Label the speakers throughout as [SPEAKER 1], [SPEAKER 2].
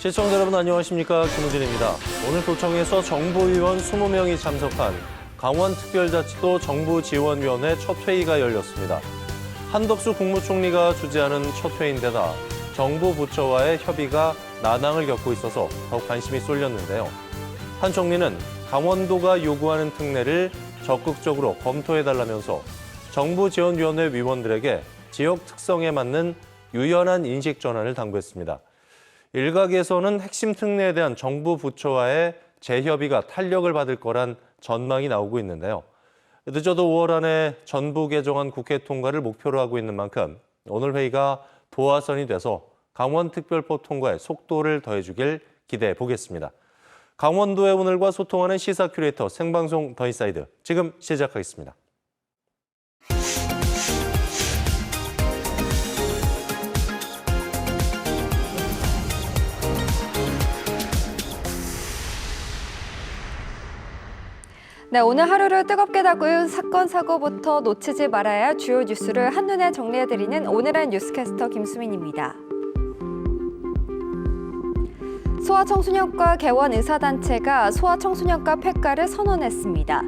[SPEAKER 1] 시청자 여러분 안녕하십니까, 김우진입니다. 오늘 도청에서 정부위원 20명이 참석한 강원특별자치도 정부지원위원회 첫 회의가 열렸습니다. 한덕수 국무총리가 주재하는 첫 회의인데다 정부 부처와의 협의가 난항을 겪고 있어서 더욱 관심이 쏠렸는데요. 한 총리는 강원도가 요구하는 특례를 적극적으로 검토해달라면서 정부지원위원회 위원들에게 지역 특성에 맞는 유연한 인식 전환을 당부했습니다. 일각에서는 핵심 특례에 대한 정부 부처와의 재협의가 탄력을 받을 거란 전망이 나오고 있는데요. 늦어도 5월 안에 전부 개정안 국회 통과를 목표로 하고 있는 만큼 오늘 회의가 도화선이 돼서 강원특별법 통과에 속도를 더해주길 기대해 보겠습니다. 강원도의 오늘과 소통하는 시사 큐레이터 생방송 더 인사이드 지금 시작하겠습니다.
[SPEAKER 2] 네, 오늘 하루를 뜨겁게 달구는 사건, 사고부터 놓치지 말아야 할 주요 뉴스를 한눈에 정리해드리는 오늘의 뉴스캐스터 김수민입니다. 소아청소년과 개원의사단체가 소아청소년과 폐가를 선언했습니다.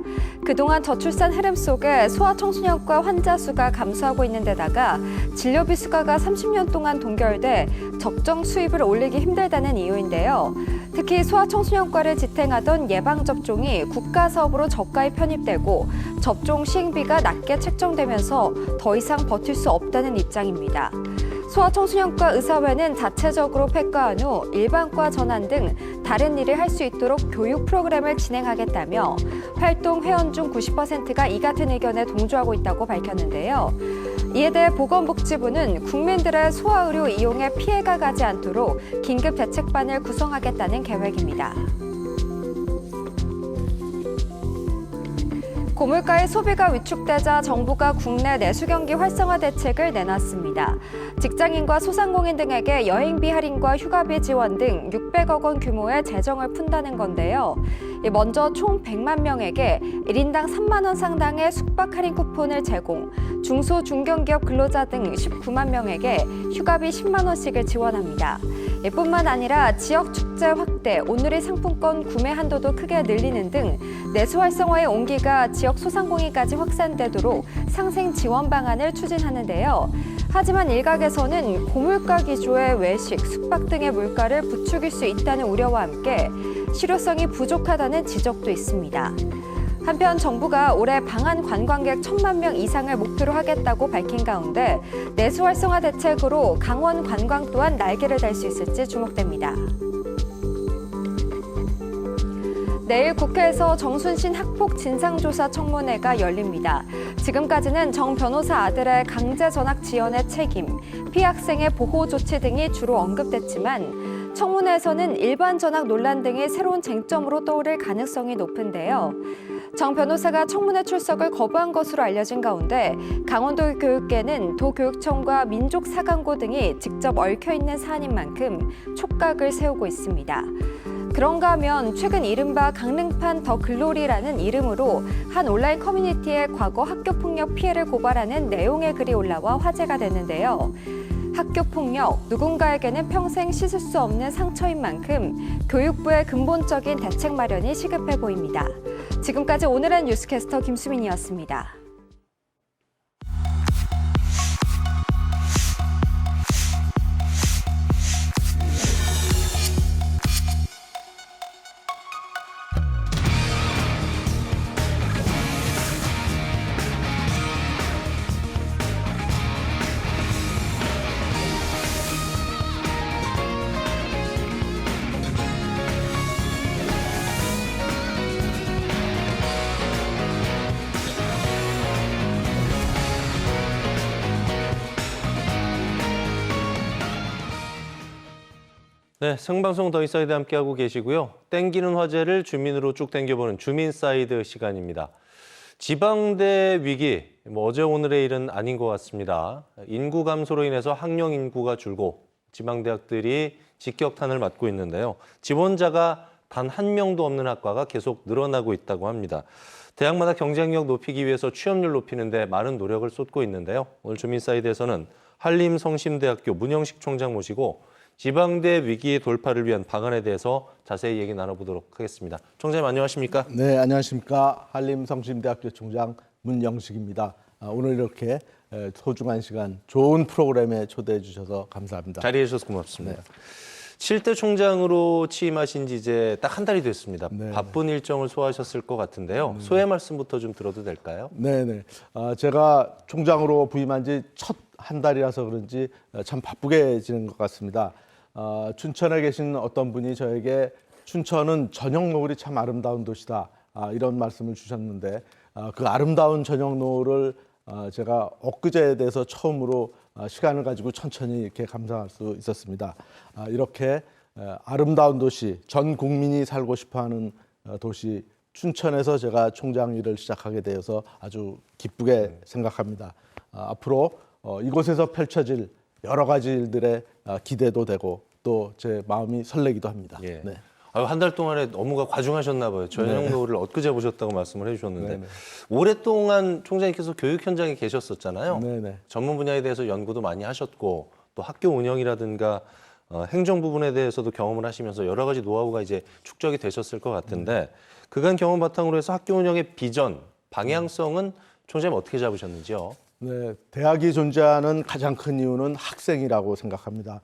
[SPEAKER 2] 그동안 저출산 흐름 속에 소아청소년과 환자 수가 감소하고 있는 데다가 진료비 수가가 30년 동안 동결돼 적정 수입을 올리기 힘들다는 이유인데요. 특히 소아청소년과를 지탱하던 예방접종이 국가사업으로 저가에 편입되고 접종 시행비가 낮게 책정되면서 더 이상 버틸 수 없다는 입장입니다. 소아청소년과 의사회는 자체적으로 폐과한 후 일반과 전환 등 다른 일을 할 수 있도록 교육 프로그램을 진행하겠다며 활동 회원 중 90%가 이 같은 의견에 동조하고 있다고 밝혔는데요. 이에 대해 보건복지부는 국민들의 소아의료 이용에 피해가 가지 않도록 긴급 대책반을 구성하겠다는 계획입니다. 고물가의 소비가 위축되자 정부가 국내 내수경기 활성화 대책을 내놨습니다. 직장인과 소상공인 등에게 여행비 할인과 휴가비 지원 등 600억 원 규모의 재정을 푼다는 건데요. 먼저 총 100만 명에게 1인당 3만 원 상당의 숙박 할인 쿠폰을 제공, 중소 중견기업 근로자 등 19만 명에게 휴가비 10만 원씩을 지원합니다. 뿐만 아니라 지역 축제 확대, 온누리 상품권 구매 한도도 크게 늘리는 등 내수 활성화의 온기가 지역 소상공인까지 확산되도록 상생 지원 방안을 추진하는데요. 하지만 일각에서는 고물가 기조의 외식, 숙박 등의 물가를 부추길 수 있다는 우려와 함께 실효성이 부족하다는 지적도 있습니다. 한편 정부가 올해 방한 관광객 1,000만 명 이상을 목표로 하겠다고 밝힌 가운데 내수 활성화 대책으로 강원 관광 또한 날개를 달 수 있을지 주목됩니다. 내일 국회에서 정순신 학폭 진상조사 청문회가 열립니다. 지금까지는 정 변호사 아들의 강제 전학 지연의 책임, 피해 학생의 보호 조치 등이 주로 언급됐지만 청문회에서는 일반 전학 논란 등이 새로운 쟁점으로 떠오를 가능성이 높은데요. 정 변호사가 청문회 출석을 거부한 것으로 알려진 가운데 강원도 교육계는 도교육청과 민족사관고 등이 직접 얽혀있는 사안인 만큼 촉각을 세우고 있습니다. 그런가 하면 최근 이른바 강릉판 더 글로리라는 이름으로 한 온라인 커뮤니티에 과거 학교폭력 피해를 고발하는 내용의 글이 올라와 화제가 됐는데요. 학교폭력, 누군가에게는 평생 씻을 수 없는 상처인 만큼 교육부의 근본적인 대책 마련이 시급해 보입니다. 지금까지 오늘의 뉴스캐스터 김수민이었습니다.
[SPEAKER 1] 네, 생방송 더 인사이드 함께하고 계시고요. 땡기는 화제를 주민으로 쭉 땡겨보는 주민사이드 시간입니다. 지방대 위기, 어제 오늘의 일은 아닌 것 같습니다. 인구 감소로 인해서 학령 인구가 줄고 지방대학들이 직격탄을 맞고 있는데요. 지원자가 단 한 명도 없는 학과가 계속 늘어나고 있다고 합니다. 대학마다 경쟁력 높이기 위해서 취업률 높이는 데 많은 노력을 쏟고 있는데요. 오늘 주민사이드에서는 한림성심대학교 문영식 총장 모시고 지방대 위기 돌파를 위한 방안에 대해서 자세히 얘기 나눠보도록 하겠습니다. 총장님 안녕하십니까?
[SPEAKER 3] 네, 안녕하십니까. 한림성심대학교 총장 문영식입니다. 오늘 이렇게 소중한 시간, 좋은 프로그램에 초대해 주셔서 감사합니다.
[SPEAKER 1] 자리해 주셔서 고맙습니다. 7대 총장으로 취임하신 지 이제 딱 한 달이 됐습니다.
[SPEAKER 3] 네.
[SPEAKER 1] 바쁜 일정을 소화하셨을 것 같은데요. 소회 말씀부터 좀 들어도 될까요?
[SPEAKER 3] 네네. 제가 총장으로 부임한 지 첫 한 달이라서 그런지 참 바쁘게 지낸 것 같습니다. 춘천에 계신 어떤 분이 저에게 춘천은 저녁 노을이 참 아름다운 도시다. 이런 말씀을 주셨는데 그 아름다운 저녁 노을을 제가 엊그제에 대해서 처음으로 시간을 가지고 천천히 이렇게 감상할 수 있었습니다. 이렇게 아름다운 도시, 전 국민이 살고 싶어하는 도시 춘천에서 제가 총장 일을 시작하게 되어서 아주 기쁘게 생각합니다. 앞으로 이곳에서 펼쳐질 여러 가지 일들의 기대도 되고 또 제 마음이 설레기도 합니다.
[SPEAKER 1] 예.
[SPEAKER 3] 네.
[SPEAKER 1] 한 달 동안에 업무가 과중하셨나 봐요. 저녁 노을을 엊그제 보셨다고 말씀을 해주셨는데
[SPEAKER 3] 네네.
[SPEAKER 1] 오랫동안 총장님께서 교육 현장에 계셨었잖아요.
[SPEAKER 3] 네네.
[SPEAKER 1] 전문 분야에 대해서 연구도 많이 하셨고 또 학교 운영이라든가 행정 부분에 대해서도 경험을 하시면서 여러 가지 노하우가 이제 축적이 되셨을 것 같은데 그간 경험 바탕으로 해서 학교 운영의 비전, 방향성은 총장님 어떻게 잡으셨는지요?
[SPEAKER 3] 네, 대학이 존재하는 가장 큰 이유는 학생이라고 생각합니다.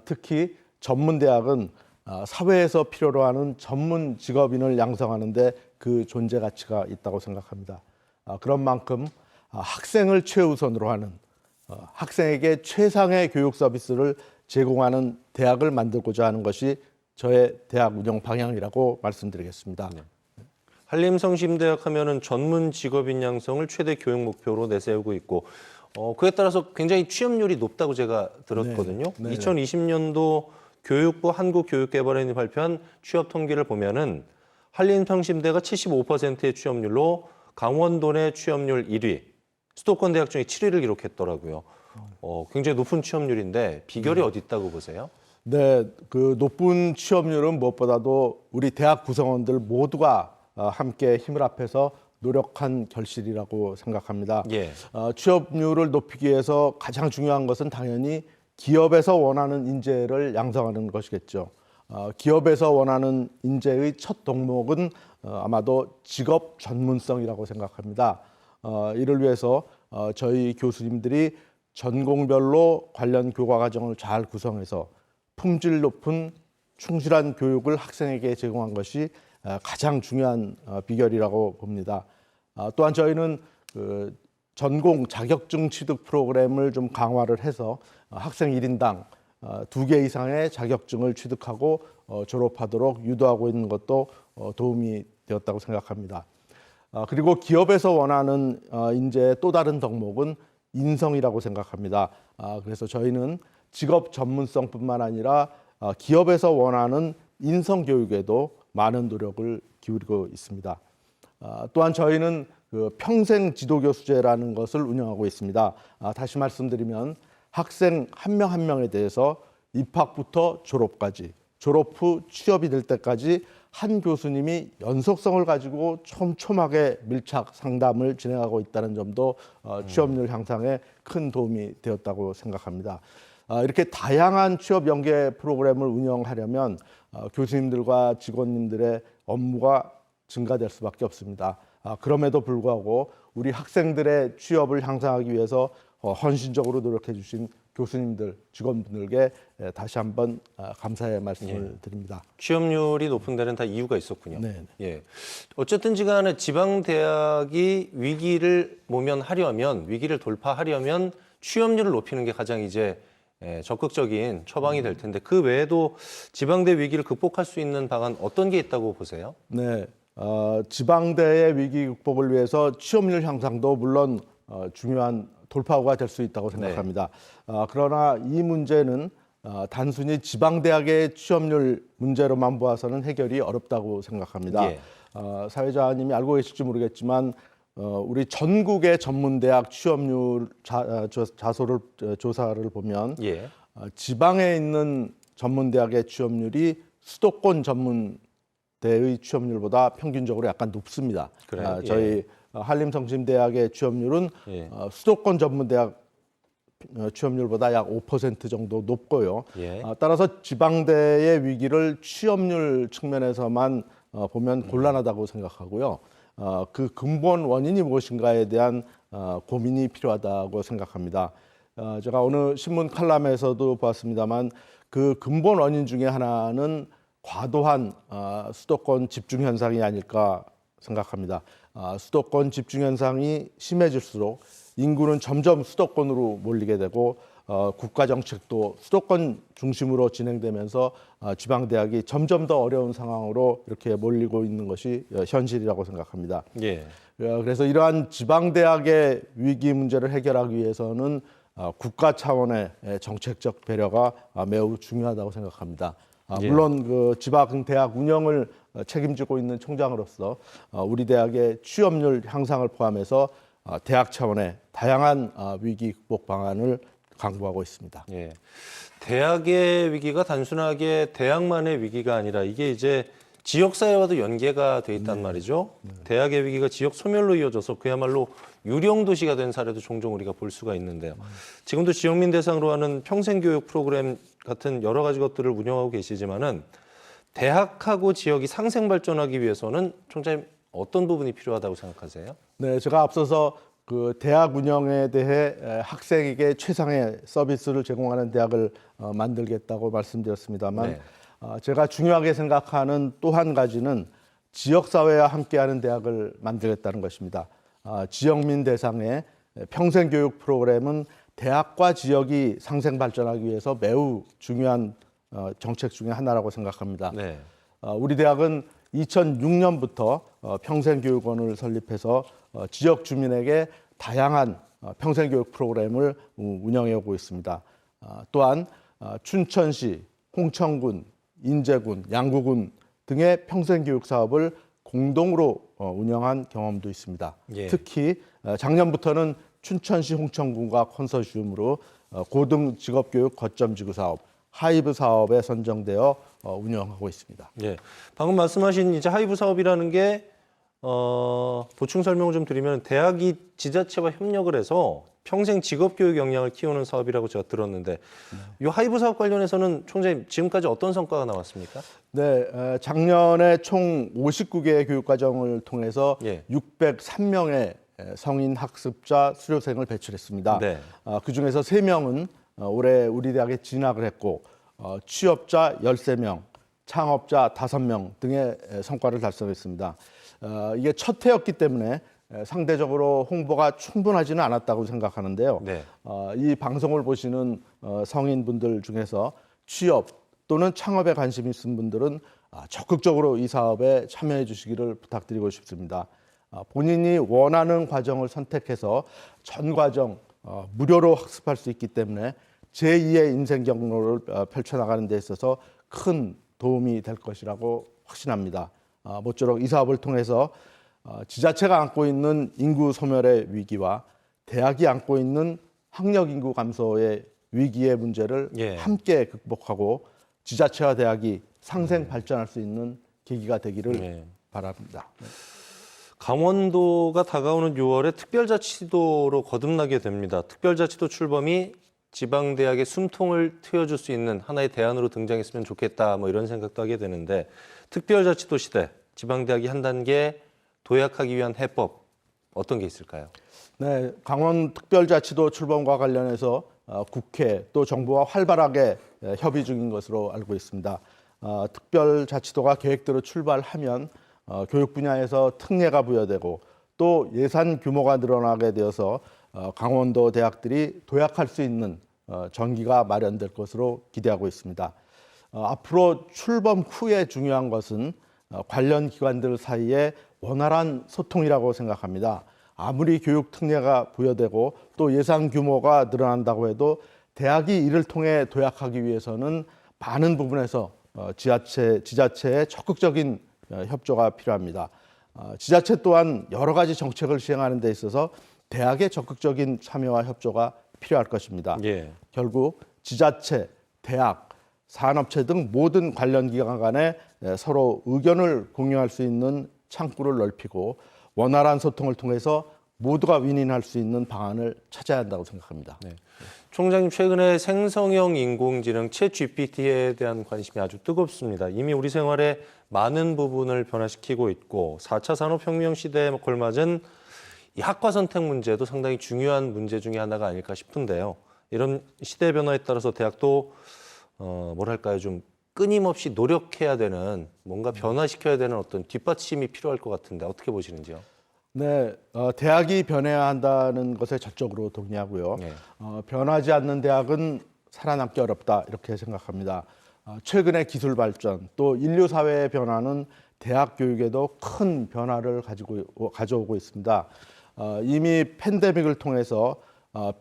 [SPEAKER 3] 특히 전문 대학은 사회에서 필요로 하는 전문 직업인을 양성하는데 그 존재 가치가 있다고 생각합니다. 그런 만큼 학생을 최우선으로 하는 학생에게 최상의 교육 서비스를 제공하는 대학을 만들고자 하는 것이 저의 대학 운영 방향이라고 말씀드리겠습니다.
[SPEAKER 1] 한림성심대학 하면은 전문 직업인 양성을 최대 교육 목표로 내세우고 있고 그에 따라서 굉장히 취업률이 높다고 제가 들었거든요.
[SPEAKER 3] 네.
[SPEAKER 1] 2020년도 교육부 한국교육개발원이 발표한 취업 통계를 보면은 한림성심대가 75%의 취업률로 강원도 내 취업률 1위, 수도권 대학 중에 7위를 기록했더라고요. 굉장히 높은 취업률인데 비결이 어디 있다고 보세요?
[SPEAKER 3] 네, 그 높은 취업률은 무엇보다도 우리 대학 구성원들 모두가 함께 힘을 합해서 노력한 결실이라고 생각합니다.
[SPEAKER 1] 예.
[SPEAKER 3] 취업률을 높이기 위해서 가장 중요한 것은 당연히 기업에서 원하는 인재를 양성하는 것이겠죠. 기업에서 원하는 인재의 첫 덕목은 아마도 직업 전문성이라고 생각합니다. 이를 위해서 저희 교수님들이 전공별로 관련 교과 과정을 잘 구성해서 품질 높은 충실한 교육을 학생에게 제공한 것이 가장 중요한 비결이라고 봅니다. 또한 저희는 그 전공 자격증 취득 프로그램을 좀 강화를 해서 학생 1인당 2개 이상의 자격증을 취득하고 졸업하도록 유도하고 있는 것도 도움이 되었다고 생각합니다. 그리고 기업에서 원하는 인재의 또 다른 덕목은 인성이라고 생각합니다. 그래서 저희는 직업 전문성뿐만 아니라 기업에서 원하는 인성 교육에도 많은 노력을 기울이고 있습니다. 또한 저희는 그 평생 지도교수제라는 것을 운영하고 있습니다. 다시 말씀드리면 학생 한 명 한 명에 대해서 입학부터 졸업까지, 졸업 후 취업이 될 때까지 한 교수님이 연속성을 가지고 촘촘하게 밀착 상담을 진행하고 있다는 점도 취업률 향상에 큰 도움이 되었다고 생각합니다. 이렇게 다양한 취업 연계 프로그램을 운영하려면 교수님들과 직원님들의 업무가 증가될 수밖에 없습니다. 그럼에도 불구하고 우리 학생들의 취업을 향상하기 위해서 헌신적으로 노력해 주신 교수님들, 직원분들께 다시 한번 감사의 말씀을 드립니다.
[SPEAKER 1] 취업률이 높은 데는 다 이유가 있었군요.
[SPEAKER 3] 네.
[SPEAKER 1] 예. 어쨌든지 간에 지방 대학이 위기를 모면하려면 위기를 돌파하려면 취업률을 높이는 게 가장 이제 적극적인 처방이 될 텐데 그 외에도 지방대 위기를 극복할 수 있는 방안 어떤 게 있다고 보세요?
[SPEAKER 3] 네. 지방대의 위기 극복을 위해서 취업률 향상도 물론 중요한 돌파구가 될 수 있다고 생각합니다. 그러나 이 문제는 단순히 지방대학의 취업률 문제로만 보아서는 해결이 어렵다고 생각합니다.
[SPEAKER 1] 예.
[SPEAKER 3] 사회자님이 알고 계실지 모르겠지만 우리 전국의 전문대학 취업률 조사를 보면
[SPEAKER 1] 예.
[SPEAKER 3] 지방에 있는 전문대학의 취업률이 수도권 전문대의 취업률보다 평균적으로 약간 높습니다.
[SPEAKER 1] 그래요?
[SPEAKER 3] 저희 한림성심대학의 취업률은
[SPEAKER 1] 예.
[SPEAKER 3] 수도권 전문대학 취업률보다 약 5% 정도 높고요.
[SPEAKER 1] 예.
[SPEAKER 3] 따라서 지방대의 위기를 취업률 측면에서만 보면 곤란하다고 생각하고요. 그 근본 원인이 무엇인가에 대한 고민이 필요하다고 생각합니다. 제가 어느 신문 칼럼에서도 보았습니다만 그 근본 원인 중에 하나는 과도한 수도권 집중 현상이 아닐까 생각합니다. 수도권 집중 현상이 심해질수록 인구는 점점 수도권으로 몰리게 되고 국가 정책도 수도권 중심으로 진행되면서 지방 대학이 점점 더 어려운 상황으로 이렇게 몰리고 있는 것이 현실이라고 생각합니다.
[SPEAKER 1] 예.
[SPEAKER 3] 그래서 이러한 지방 대학의 위기 문제를 해결하기 위해서는 국가 차원의 정책적 배려가 매우 중요하다고 생각합니다.
[SPEAKER 1] 예.
[SPEAKER 3] 물론 그 지방 대학 운영을 책임지고 있는 총장으로서 우리 대학의 취업률 향상을 포함해서 대학 차원의 다양한 위기 극복 방안을 강구하고 있습니다.
[SPEAKER 1] 예. 대학의 위기가 단순하게 대학만의 위기가 아니라 이게 이제 지역사회와도 연계가 돼 있단 말이죠. 대학의 위기가 지역 소멸로 이어져서 그야말로 유령 도시가 된 사례도 종종 우리가 볼 수가 있는데요. 지금도 지역민 대상으로 하는 평생교육 프로그램 같은 여러 가지 것들을 운영하고 계시지만은 대학하고 지역이 상생 발전하기 위해서는 총장님 어떤 부분이 필요하다고 생각하세요?
[SPEAKER 3] 네, 제가 앞서서 그 대학 운영에 대해 학생에게 최상의 서비스를 제공하는 대학을 만들겠다고 말씀드렸습니다만
[SPEAKER 1] 네.
[SPEAKER 3] 제가 중요하게 생각하는 또 한 가지는 지역사회와 함께하는 대학을 만들겠다는 것입니다. 지역민 대상의 평생교육 프로그램은 대학과 지역이 상생 발전하기 위해서 매우 중요한 정책 중에 하나라고 생각합니다.
[SPEAKER 1] 네.
[SPEAKER 3] 우리 대학은 2006년부터 평생교육원을 설립해서 지역 주민에게 다양한 평생교육 프로그램을 운영해 오고 있습니다. 또한 춘천시, 홍천군, 인제군, 양구군 등의 평생교육 사업을 공동으로 운영한 경험도 있습니다.
[SPEAKER 1] 예.
[SPEAKER 3] 특히 작년부터는 춘천시, 홍천군과 컨소시엄으로 고등 직업교육 거점 지구 사업, 하이브 사업에 선정되어 운영하고 있습니다.
[SPEAKER 1] 예. 방금 말씀하신 이제 하이브 사업이라는 게 보충 설명을 좀 드리면 대학이 지자체와 협력을 해서 평생 직업교육 역량을 키우는 사업이라고 제가 들었는데 이 하이브 사업 관련해서는 총장님 지금까지 어떤 성과가 나왔습니까?
[SPEAKER 3] 네, 작년에 총 59개의 교육과정을 통해서
[SPEAKER 1] 예.
[SPEAKER 3] 603명의 성인 학습자 수료생을 배출했습니다.
[SPEAKER 1] 네.
[SPEAKER 3] 그중에서 3명은 올해 우리 대학에 진학을 했고 취업자 13명, 창업자 5명 등의 성과를 달성했습니다. 이게 첫 해였기 때문에 상대적으로 홍보가 충분하지는 않았다고 생각하는데요.
[SPEAKER 1] 네.
[SPEAKER 3] 이 방송을 보시는 성인분들 중에서 취업 또는 창업에 관심 있는 분들은 적극적으로 이 사업에 참여해 주시기를 부탁드리고 싶습니다. 본인이 원하는 과정을 선택해서 전 과정 무료로 학습할 수 있기 때문에 제2의 인생 경로를 펼쳐나가는 데 있어서 큰 도움이 될 것이라고 확신합니다. 모쪼록 이 사업을 통해서 지자체가 안고 있는 인구 소멸의 위기와 대학이 안고 있는 학력 인구 감소의 위기의 문제를
[SPEAKER 1] 예.
[SPEAKER 3] 함께 극복하고 지자체와 대학이 상생 발전할 수 있는 계기가 되기를
[SPEAKER 1] 예.
[SPEAKER 3] 바랍니다.
[SPEAKER 1] 강원도가 다가오는 6월에 특별자치도로 거듭나게 됩니다. 특별자치도 출범이 지방대학의 숨통을 트여줄 수 있는 하나의 대안으로 등장했으면 좋겠다 뭐 이런 생각도 하게 되는데 특별자치도 시대 지방대학이 한 단계 도약하기 위한 해법 어떤 게 있을까요?
[SPEAKER 3] 네, 강원 특별자치도 출범과 관련해서 국회 또 정부와 활발하게 협의 중인 것으로 알고 있습니다. 특별자치도가 계획대로 출발하면 교육 분야에서 특례가 부여되고 또 예산 규모가 늘어나게 되어서 강원도 대학들이 도약할 수 있는 전기가 마련될 것으로 기대하고 있습니다. 앞으로 출범 후에 중요한 것은 관련 기관들 사이에 원활한 소통이라고 생각합니다. 아무리 교육 특례가 부여되고 또 예산 규모가 늘어난다고 해도 대학이 이를 통해 도약하기 위해서는 많은 부분에서 지자체의 적극적인 협조가 필요합니다. 지자체 또한 여러 가지 정책을 시행하는 데 있어서 대학의 적극적인 참여와 협조가 필요할 것입니다.
[SPEAKER 1] 예.
[SPEAKER 3] 결국 지자체, 대학, 산업체 등 모든 관련 기관 간에 서로 의견을 공유할 수 있는 창구를 넓히고 원활한 소통을 통해서 모두가 윈윈할 수 있는 방안을 찾아야 한다고 생각합니다.
[SPEAKER 1] 네. 총장님, 최근에 생성형 인공지능 챗 GPT에 대한 관심이 아주 뜨겁습니다. 이미 우리 생활의 많은 부분을 변화시키고 있고 4차 산업혁명 시대에 걸맞은 이 학과 선택 문제도 상당히 중요한 문제 중에 하나가 아닐까 싶은데요. 이런 시대 변화에 따라서 대학도 뭐랄까요, 좀 끊임없이 노력해야 되는, 뭔가 변화시켜야 되는 어떤 뒷받침이 필요할 것 같은데 어떻게 보시는지요?
[SPEAKER 3] 네, 대학이 변해야 한다는 것에 전적으로 동의하고요.
[SPEAKER 1] 네.
[SPEAKER 3] 변하지 않는 대학은 살아남기 어렵다 이렇게 생각합니다. 최근의 기술 발전 또 인류 사회의 변화는 대학 교육에도 큰 변화를 가져오고 있습니다. 이미 팬데믹을 통해서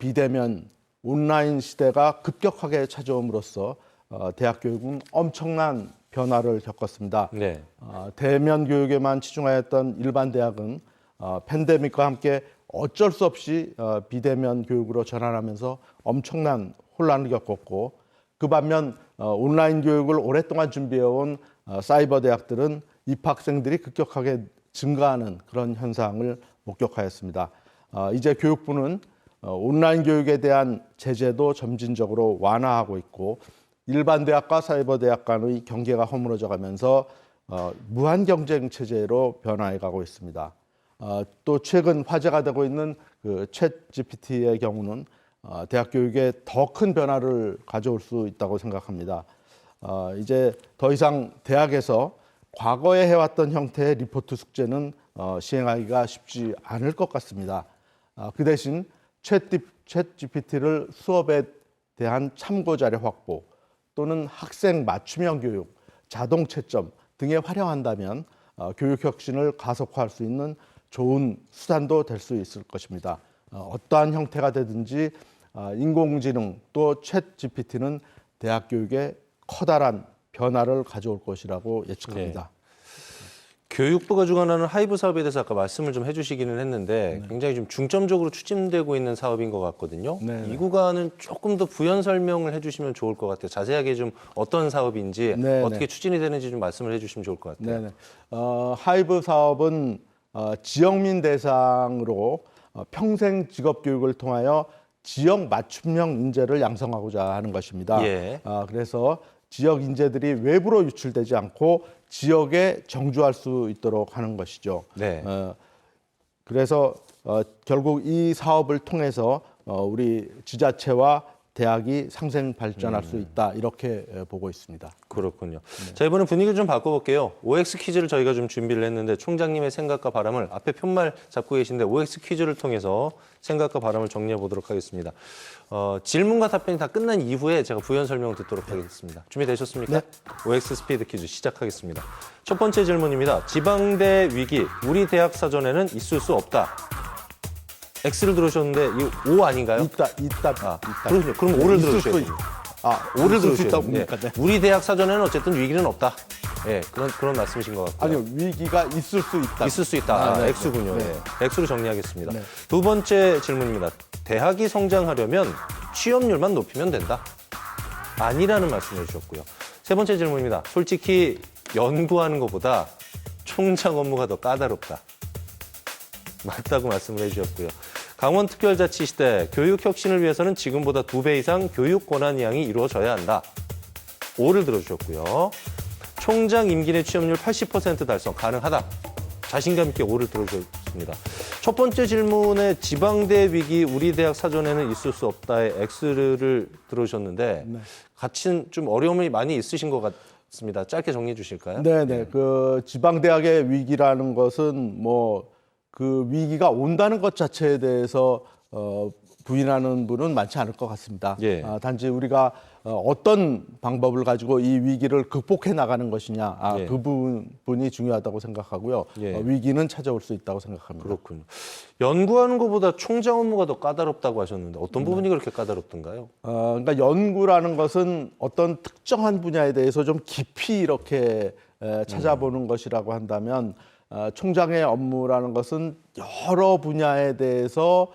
[SPEAKER 3] 비대면 온라인 시대가 급격하게 찾아옴으로써 대학 교육은 엄청난 변화를 겪었습니다.
[SPEAKER 1] 네.
[SPEAKER 3] 대면 교육에만 치중하였던 일반 대학은 팬데믹과 함께 어쩔 수 없이 비대면 교육으로 전환하면서 엄청난 혼란을 겪었고, 그 반면 온라인 교육을 오랫동안 준비해온 사이버 대학들은 입학생들이 급격하게 증가하는 그런 현상을 목격하였습니다. 이제 교육부는 온라인 교육에 대한 제재도 점진적으로 완화하고 있고, 일반 대학과 사이버 대학 간의 경계가 허물어져 가면서 무한 경쟁 체제로 변화해 가고 있습니다. 또 최근 화제가 되고 있는 그 챗 GPT의 경우는 대학 교육에 더 큰 변화를 가져올 수 있다고 생각합니다. 이제 더 이상 대학에서 과거에 해왔던 형태의 리포트 숙제는 시행하기가 쉽지 않을 것 같습니다. 그 대신 챗 GPT를 수업에 대한 참고 자료 확보 또는 학생 맞춤형 교육, 자동 채점 등에 활용한다면 교육 혁신을 가속화할 수 있는 좋은 수단도 될 수 있을 것입니다. 어떠한 형태가 되든지 인공지능 또 챗 GPT는 대학 교육에 커다란 변화를 가져올 것이라고 예측합니다.
[SPEAKER 1] 네. 교육부가 주관하는 하이브 사업에 대해서 아까 말씀을 좀 해주시기는 했는데 굉장히 좀 중점적으로 추진되고 있는 사업인 것 같거든요.
[SPEAKER 3] 네.
[SPEAKER 1] 이 구간은 조금 더 부연 설명을 해주시면 좋을 것 같아요. 자세하게 좀 어떤 사업인지
[SPEAKER 3] 네,
[SPEAKER 1] 어떻게
[SPEAKER 3] 네.
[SPEAKER 1] 추진이 되는지 좀 말씀을 해주시면 좋을 것 같아요.
[SPEAKER 3] 네네. 하이브 사업은 지역민 대상으로 평생 직업 교육을 통하여 지역 맞춤형 인재를 양성하고자 하는 것입니다.
[SPEAKER 1] 예.
[SPEAKER 3] 그래서 지역 인재들이 외부로 유출되지 않고 지역에 정주할 수 있도록 하는 것이죠.
[SPEAKER 1] 네.
[SPEAKER 3] 그래서 결국 이 사업을 통해서 우리 지자체와 대학이 상생 발전할 수 있다 이렇게 보고 있습니다.
[SPEAKER 1] 그렇군요. 자, 이번엔 분위기를 좀 바꿔볼게요. OX 퀴즈를 저희가 좀 준비를 했는데 총장님의 생각과 바람을 앞에 편말 잡고 계신데 OX 퀴즈를 통해서 생각과 바람을 정리해 보도록 하겠습니다. 질문과 답변이 다 끝난 이후에 제가 부연 설명 듣도록 하겠습니다. 준비되셨습니까?
[SPEAKER 3] 네.
[SPEAKER 1] OX 스피드 퀴즈 시작하겠습니다. 첫 번째 질문입니다. 지방대 위기, 우리 대학 사전에는 있을 수 없다. X를 들으셨는데 이 O 아닌가요?
[SPEAKER 3] 있다.
[SPEAKER 1] 그렇군요. 그럼 O를 들으셔야 돼요. O를
[SPEAKER 3] 있을 수
[SPEAKER 1] 들으셔야
[SPEAKER 3] 있다고
[SPEAKER 1] 돼요.
[SPEAKER 3] 봅니까? 네.
[SPEAKER 1] 우리 대학 사전에는 어쨌든 위기는 없다. 예, 그런 말씀이신 것 같고요.
[SPEAKER 3] 아니요, 위기가 있을 수 있다.
[SPEAKER 1] 있을 수 있다.
[SPEAKER 3] 네,
[SPEAKER 1] X군요.
[SPEAKER 3] 네.
[SPEAKER 1] 예. X로 정리하겠습니다.
[SPEAKER 3] 네.
[SPEAKER 1] 두 번째 질문입니다. 대학이 성장하려면 취업률만 높이면 된다. 아니라는 말씀을 해주셨고요. 세 번째 질문입니다. 솔직히 연구하는 것보다 총장 업무가 더 까다롭다. 맞다고 말씀을 해주셨고요. 강원특별자치 시대 교육 혁신을 위해서는 지금보다 2배 이상 교육 권한 이양이 이루어져야 한다. O를 들어주셨고요. 총장 임기 내 취업률 80% 달성 가능하다. 자신감 있게 O를 들어주셨습니다. 첫 번째 질문에 지방대 위기 우리 대학 사전에는 있을 수 없다의 X를 들어주셨는데 같이 좀 어려움이 많이 있으신 것 같습니다. 짧게 정리해 주실까요?
[SPEAKER 3] 네네. 그 지방대학의 위기라는 것은 뭐 그 위기가 온다는 것 자체에 대해서 부인하는 분은 많지 않을 것 같습니다.
[SPEAKER 1] 예.
[SPEAKER 3] 단지 우리가 어떤 방법을 가지고 이 위기를 극복해 나가는 것이냐,
[SPEAKER 1] 예.
[SPEAKER 3] 그 부분이 중요하다고 생각하고요.
[SPEAKER 1] 예.
[SPEAKER 3] 위기는 찾아올 수 있다고 생각합니다.
[SPEAKER 1] 그렇군요. 연구하는 것보다 총장 업무가 더 까다롭다고 하셨는데 어떤 부분이 그렇게 까다롭던가요?
[SPEAKER 3] 그러니까 연구라는 것은 어떤 특정한 분야에 대해서 좀 깊이 이렇게 찾아보는 것이라고 한다면 총장의 업무라는 것은 여러 분야에 대해서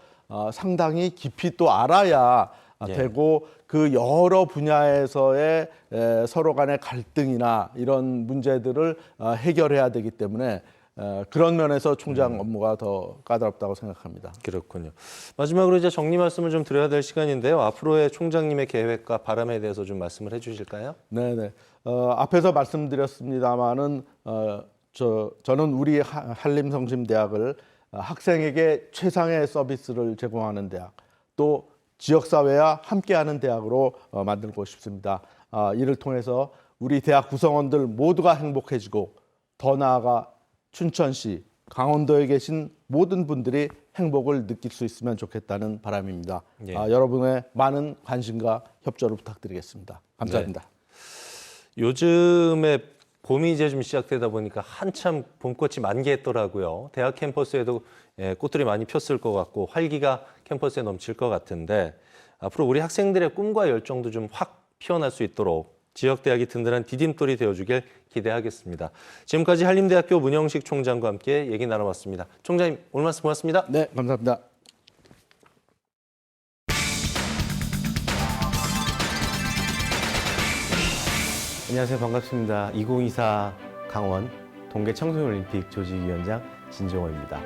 [SPEAKER 3] 상당히 깊이 또 알아야 되고 그 여러 분야에서의 서로 간의 갈등이나 이런 문제들을 해결해야 되기 때문에 그런 면에서 총장 업무가 더 까다롭다고 생각합니다.
[SPEAKER 1] 그렇군요. 마지막으로 이제 정리 말씀을 좀 드려야 될 시간인데요. 앞으로의 총장님의 계획과 바람에 대해서 좀 말씀을 해주실까요?
[SPEAKER 3] 네네. 앞에서 말씀드렸습니다마는 저는 우리 한림성심대학을 학생에게 최상의 서비스를 제공하는 대학, 또 지역사회와 함께하는 대학으로 만들고 싶습니다. 이를 통해서 우리 대학 구성원들 모두가 행복해지고 더 나아가 춘천시, 강원도에 계신 모든 분들이 행복을 느낄 수 있으면 좋겠다는 바람입니다.
[SPEAKER 1] 예.
[SPEAKER 3] 여러분의 많은 관심과 협조를 부탁드리겠습니다. 감사합니다.
[SPEAKER 1] 요즘에 봄이 이제 좀 시작되다 보니까 한참 봄꽃이 만개했더라고요. 대학 캠퍼스에도 꽃들이 많이 폈을 것 같고 활기가 캠퍼스에 넘칠 것 같은데 앞으로 우리 학생들의 꿈과 열정도 좀 확 피어날 수 있도록 지역대학이 든든한 디딤돌이 되어주길 기대하겠습니다. 지금까지 한림대학교 문영식 총장과 함께 얘기 나눠봤습니다. 총장님 오늘 말씀 고맙습니다.
[SPEAKER 3] 네, 감사합니다.
[SPEAKER 4] 안녕하세요. 반갑습니다. 2024 강원 동계 청소년올림픽 조직위원장 진종호입니다.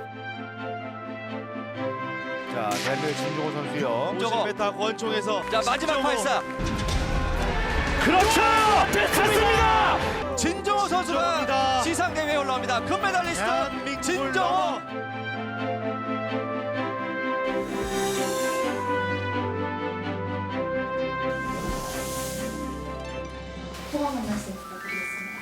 [SPEAKER 5] 자, 대한민국 진종호 선수요.
[SPEAKER 6] 진종호.
[SPEAKER 5] 50m 권총에서
[SPEAKER 6] 자 마지막 발사
[SPEAKER 5] 그렇죠! 됐습니다! 진종호 선수가
[SPEAKER 6] 선수가 지상 대회에 올라옵니다. 금메달리스트
[SPEAKER 5] 대한민국을
[SPEAKER 6] 진종호.
[SPEAKER 7] 소감 한 말씀 부탁드리겠습니다.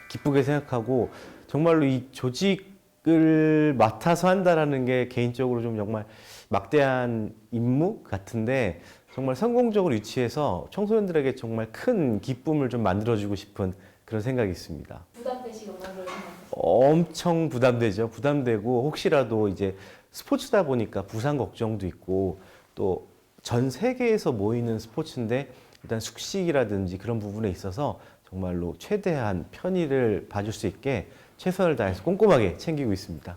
[SPEAKER 4] 기쁘게 생각하고 정말로 이 조직을 맡아서 한다라는 게 개인적으로 좀 정말 막대한 임무 같은데 정말 성공적으로 유치해서 청소년들에게 정말 큰 기쁨을 좀 만들어주고 싶은 그런 생각이 있습니다.
[SPEAKER 7] 부담되시거나 그런 생각
[SPEAKER 4] 엄청 부담되죠. 부담되고 혹시라도 이제 스포츠다 보니까 부상 걱정도 있고 또 전 세계에서 모이는 스포츠인데 일단 숙식이라든지 그런 부분에 있어서 정말로 최대한 편의를 봐줄 수 있게 최선을 다해서 꼼꼼하게 챙기고 있습니다.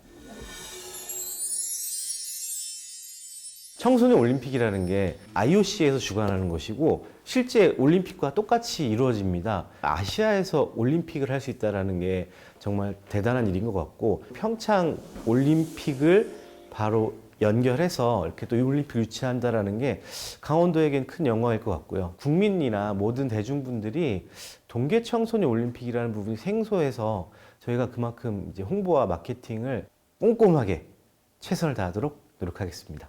[SPEAKER 4] 청소년 올림픽이라는 게 IOC에서 주관하는 것이고 실제 올림픽과 똑같이 이루어집니다. 아시아에서 올림픽을 할 수 있다는 게 정말 대단한 일인 것 같고 평창 올림픽을 바로 연결해서 이렇게 또 올림픽 유치한다는 게 강원도에겐 큰 영광일 것 같고요. 국민이나 모든 대중분들이 동계 청소년 올림픽이라는 부분이 생소해서 저희가 그만큼 이제 홍보와 마케팅을 꼼꼼하게 최선을 다하도록 노력하겠습니다.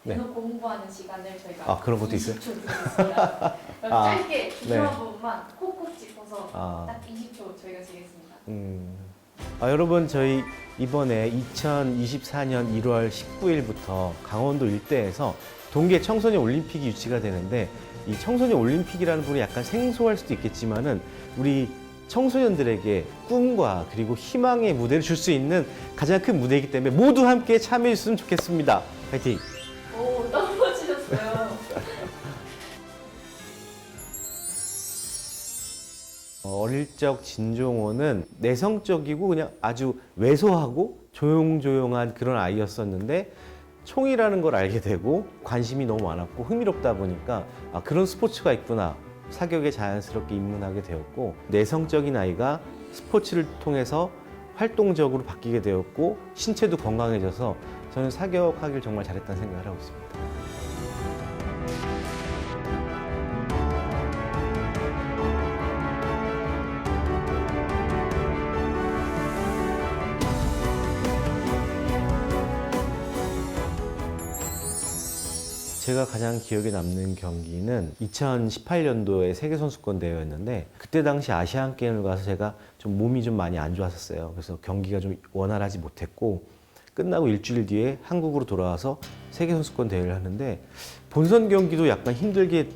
[SPEAKER 4] 네.
[SPEAKER 7] 대놓고 홍보하는 시간을 저희가
[SPEAKER 4] 그런 것도 있어요?
[SPEAKER 7] 20초 드리겠습니다. 짧게 중요한
[SPEAKER 4] 네.
[SPEAKER 7] 부분만 콕콕 짚어서
[SPEAKER 4] 아.
[SPEAKER 7] 딱 20초 저희가 드리겠습니다.
[SPEAKER 4] 여러분 저희 이번에 2024년 1월 19일부터 강원도 일대에서 동계 청소년 올림픽이 유치가 되는데 이 청소년 올림픽이라는 부분이 약간 생소할 수도 있겠지만은 우리 청소년들에게 꿈과 그리고 희망의 무대를 줄 수 있는 가장 큰 무대이기 때문에 모두 함께 참여해 주셨으면 좋겠습니다. 파이팅!
[SPEAKER 7] 오, 너무 멋지셨어요.
[SPEAKER 4] 어릴 적 진종호는 내성적이고 그냥 아주 왜소하고 조용조용한 그런 아이였었는데 총이라는 걸 알게 되고 관심이 너무 많았고 흥미롭다 보니까 그런 스포츠가 있구나 사격에 자연스럽게 입문하게 되었고 내성적인 아이가 스포츠를 통해서 활동적으로 바뀌게 되었고 신체도 건강해져서 저는 사격하기를 정말 잘했다는 생각을 하고 있습니다. 제가 가장 기억에 남는 경기는 2018년도에 세계선수권 대회였는데 그때 당시 아시안 게임을 가서 제가 좀 몸이 좀 많이 안 좋았었어요. 그래서 경기가 좀 원활하지 못했고 끝나고 일주일 뒤에 한국으로 돌아와서 세계선수권 대회를 하는데 본선 경기도 약간 힘들게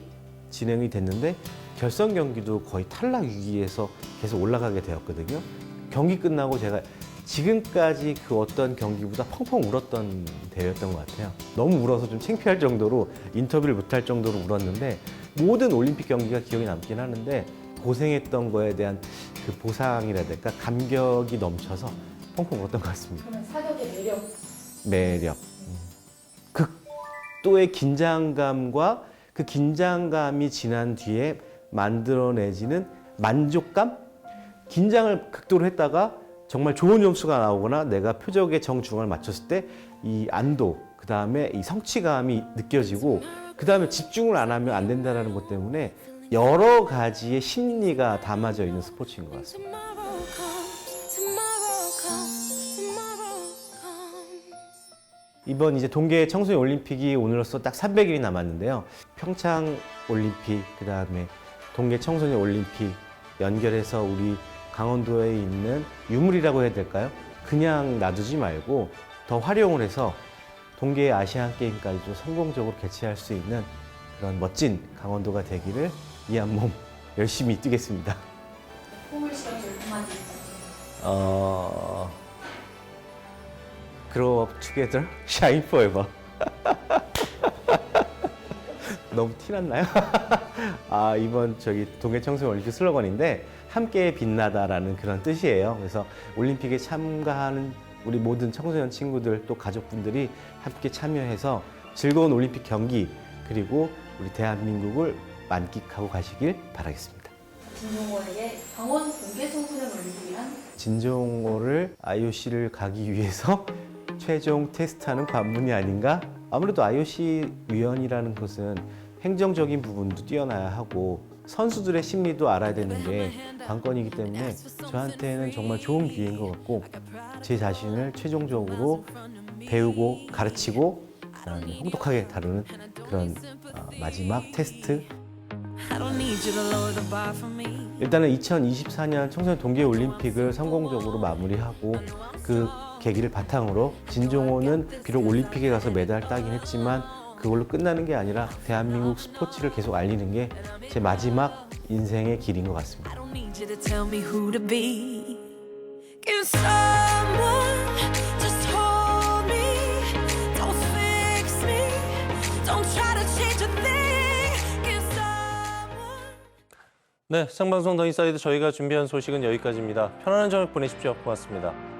[SPEAKER 4] 진행이 됐는데 결선 경기도 거의 탈락 위기에서 계속 올라가게 되었거든요. 경기 끝나고 제가 지금까지 그 어떤 경기보다 펑펑 울었던 대회였던 것 같아요. 너무 울어서 좀 창피할 정도로 인터뷰를 못할 정도로 울었는데 모든 올림픽 경기가 기억에 남긴 하는데 고생했던 거에 대한 그 보상이라든가 감격이 넘쳐서 펑펑 울었던 것 같습니다.
[SPEAKER 7] 그러면 사격의 매력.
[SPEAKER 4] 매력. 극도의 긴장감과 그 긴장감이 지난 뒤에 만들어내지는 만족감? 긴장을 극도로 했다가 정말 좋은 점수가 나오거나 내가 표적의 정중앙을 맞췄을 때 이 안도, 그 다음에 이 성취감이 느껴지고, 그 다음에 집중을 안 하면 안 된다는 것 때문에 여러 가지의 심리가 담아져 있는 스포츠인 것 같습니다. 이번 이제 동계 청소년 올림픽이 오늘로써 딱 300일이 남았는데요. 평창 올림픽, 그 다음에 동계 청소년 올림픽 연결해서 우리 강원도에 있는 유물이라고 해야 될까요? 그냥 놔두지 말고 더 활용을 해서 동계 아시안 게임까지도 성공적으로 개최할 수 있는 그런 멋진 강원도가 되기를 이 한 몸 열심히 뛰겠습니다.
[SPEAKER 7] 뽑을 시간 좀 그만 드릴게요.
[SPEAKER 4] Grow up together, shine forever. 너무 티났나요? 이번 동계 청소년 올림픽 슬로건인데 함께 빛나다라는 그런 뜻이에요. 그래서 올림픽에 참가하는 우리 모든 청소년 친구들 또 가족분들이 함께 참여해서 즐거운 올림픽 경기 그리고 우리 대한민국을 만끽하고 가시길 바라겠습니다.
[SPEAKER 7] 진종호에게 강원 동계 청소년 올림픽이란?
[SPEAKER 4] 진종호를 IOC를 가기 위해서 최종 테스트하는 관문이 아닌가? 아무래도 IOC 위원이라는 것은 행정적인 부분도 뛰어나야 하고 선수들의 심리도 알아야 되는 게 관건이기 때문에 저한테는 정말 좋은 기회인 것 같고 제 자신을 최종적으로 배우고 가르치고 혹독하게 다루는 그런 마지막 테스트. 일단은 2024년 청소년 동계올림픽을 성공적으로 마무리하고 그 계기를 바탕으로 진종호는 비록 올림픽에 가서 메달 따긴 했지만 그걸로 끝나는 게 아니라 대한민국 스포츠를 계속 알리는 게 제 마지막 인생의 길인 것 같습니다.
[SPEAKER 1] 네, 생방송 더 인사이드 저희가 준비한 소식은 여기까지입니다. 편안한 저녁 보내십시오. 고맙습니다.